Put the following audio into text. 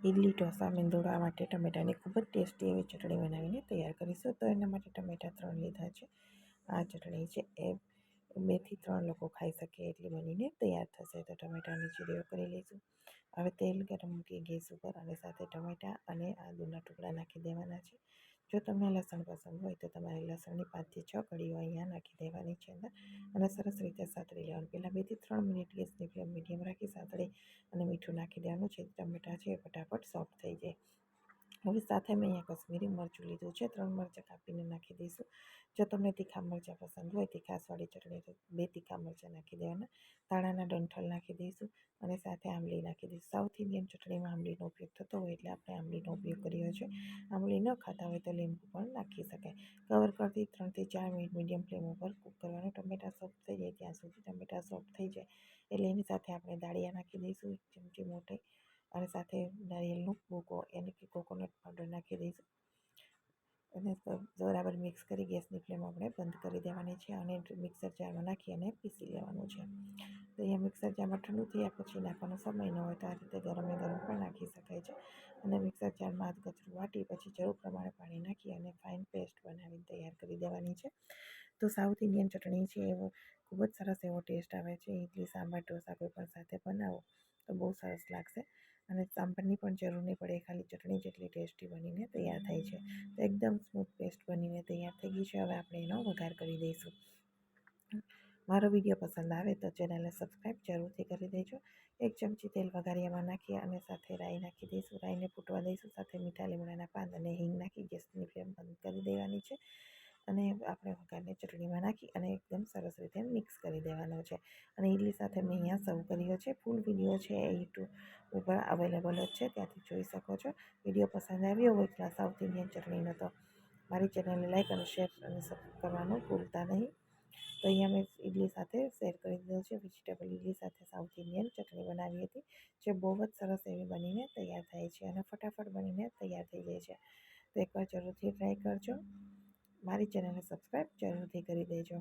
ઇડલી ઢોસા મેંદુડા માટે ટમેટાની ખૂબ જ ટેસ્ટી એવી ચટણી બનાવીને તૈયાર કરીશું. તો એના માટે ટમેટા 3 લીધા છે. આ ચટણી છે એ 2 થી 3 લોકો ખાઈ શકે એટલી બનીને તૈયાર થશે. તો ટમેટાની ચીરીઓ કરી લઈશું. હવે તેલ ગરમ મૂકી ગેસ ઉપર અને સાથે ટમેટા અને આદુના ટુકડા નાખી દેવાના છે. જો તમને લસણ પસંદ હોય તો તમારે લસણની 5 થી 6 કળીઓ અહીંયા નાખી દેવાની છે અંદર અને સરસ રીતે સાતળી લેવાનું. પહેલાં 2 થી 3 મિનિટ ગેસની ફ્લેમ મીડિયમ રાખી સાતળી અને મીઠું નાખી દેવાનું છે. ટમેટા છે એ ફટાફટ સોફ્ટ થઈ જાય. હવે સાથે મેં અહીંયા કશ્મીરી મરચું લીધું છે, 3 મરચાં કાપીને નાખી દઈશું. જો તમને તીખા મરચાં પસંદ હોય, તીખાસવાળી ચટણી તો 2 તીખા મરચાં નાખી દેવાના. ધાણાના ડંઠલ નાખી દઈશું અને સાથે આંબલી નાખી દઈશું. સાઉથ ઇન્ડિયન ચટણીમાં આંબલીનો ઉપયોગ થતો હોય એટલે આપણે આંબલીનો ઉપયોગ કર્યો છે. આંબલી ન ખાતા હોય તો લીંબુ પણ નાખી શકાય. કવર કરતી 3 થી 4 મિનિટ મીડિયમ ફ્લેમ ઉપર કૂક કરવાનું. ટમેટા સોફ્ટ થઈ જાય ત્યાં સુધી. ટમેટા સોફ્ટ થઈ જાય એટલે એની સાથે આપણે દાળિયા નાખી દઈશું 1 ચમચી મોટી અને સાથે નારિયેળનું ભૂકો એટલે કે કોકોનટ પાવડર નાખી દઈશું અને બરાબર મિક્સ કરી ગેસની ફ્લેમ આપણે બંધ કરી દેવાની છે અને મિક્સર જારમાં નાખી અને પીસી લેવાનું છે. તો અહીંયા મિક્સર જારમાં ઠંડુ થયા પછી નાખવાનો સમય ન હોય તો આ રીતે ગરમે ગરમ પણ નાખી શકાય છે અને મિક્સર જારમાં અધકચરું વાટી પછી જરૂર પ્રમાણે પાણી નાખી અને ફાઇન પેસ્ટ બનાવીને તૈયાર કરી દેવાની છે. તો સાઉથ ઇન્ડિયન ચટણી છે એવો ખૂબ જ સરસ એવો ટેસ્ટ આવે છે. ઇડલી સાંભાર ઢોસા કોઈ પણ સાથે બનાવો તો બહુ સરસ લાગશે અને સાંભારની પણ જરૂર નહીં પડે. ખાલી ચટણી જેટલી ટેસ્ટી બનીને તૈયાર થાય છે. તો એકદમ સ્મૂથ પેસ્ટ બનીને તૈયાર થઈ ગઈ છે. હવે આપણે એનો વઘાર કરી દઈશું. મારો વિડીયો પસંદ આવે તો ચેનલને સબસ્ક્રાઈબ જરૂરથી કરી દેજો. 1 ચમચી તેલ વઘારિયામાં નાખી અને સાથે રાઈ નાખી દઈશું. રાઈને ફૂટવા દઈશું. સાથે મીઠા લીમડાના પાન અને હિંગ નાખી ગેસની ફ્લેમ બંધ કરી દેવાની છે અને આપણે વઘારને ચટણીમાં નાખી અને એકદમ સરસ રીતે મિક્સ કરી દેવાનો છે અને ઇડલી સાથે મેં અહીંયા સર્વ કર્યો છે. ફૂલ વિડીયો છે એ યુટ્યુબ ઉપર અવેલેબલ જ છે, ત્યાંથી જોઈ શકો છો. વિડીયો પસંદ આવ્યો હોય તો સાઉથ ઇન્ડિયન ચટણીનો તો મારી ચેનલને લાઈક અને શેર અને સબસ્ક્રાઈબ કરવાનું ભૂલતા નહીં. તો અહીંયા મેં ઇડલી સાથે શેર કરી દીધો છે. વેજીટેબલ ઇડલી સાથે સાઉથ ઇન્ડિયન ચટણી બનાવી હતી જે બહુ જ સરસ એવી બનીને તૈયાર થાય છે અને ફટાફટ બનીને તૈયાર થઈ જાય છે. તો એકવાર જરૂરથી ટ્રાય કરજો. મારી ચેનલને સબસ્ક્રાઈબ જરૂરથી કરી દેજો.